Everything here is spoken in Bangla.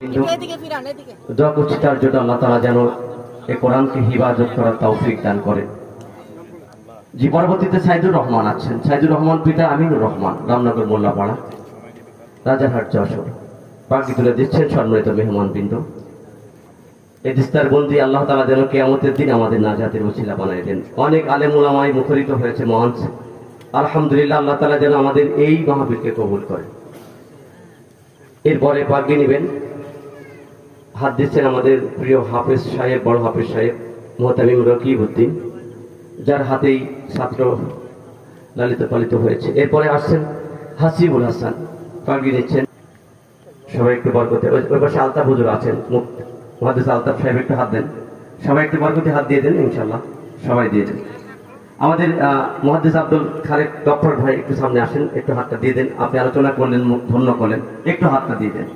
কিন্তু দোয়া করছি তার জন্য আল্লাহ তাআলা যেন এই কোরআনকে হিফাজত করার তৌফিক দান করেন। জি, পরবর্তীতে সাইদুর রহমান আছেন। সাইদুর রহমান পিতা আমিনুর রহমান, রামনগর মোল্লাপাড়া, রাজারহাট, যশোর। বাকি তুলে দিচ্ছেন সম্মানিত মেহমানবৃন্দ। এই দিস্তার বন্দি আল্লাহ তাআলা যেন কিয়ামতের দিন আমাদের নাজাতের ওসিলা বানায় দেন। অনেক আলেম উলামায়ে মুখরিত হয়েছে মঞ্চ, আলহামদুলিল্লাহ। আল্লাহ তাআলা যেন আমাদের এই মাহফিলকে কবুল করে। এরপরে পাগড়ি নেবেন, হাত দিচ্ছেন আমাদের প্রিয় হাফেজ সাহেব, বড় হাফেজ সাহেব মোহতামিম রকিবউদ্দিন, যার হাতেই ছাত্র লালিত পালিত হয়েছে। এরপরে আসছেন হাসিবুল হাসান, পাগড়ি নিচ্ছেন। সবাই একটু বরকতে, ওই পাশে আলতাফ হুজুর আছেন, মুহাদ্দিস আলতাফ সাহেব, একটু হাত দেন। সবাই একটু বরকতে হাত দিয়ে দেন, ইনশাল্লাহ সবাই দিয়ে দেন। আমাদের মুহাদ্দিস আব্দুল খালেক গফফর ভাই একটু সামনে আসেন, একটু হাতটা দিয়ে দেন। আপনি আলোচনা করলেন, মুখ ধন্য করলেন, একটু হাতটা দিয়ে দেন।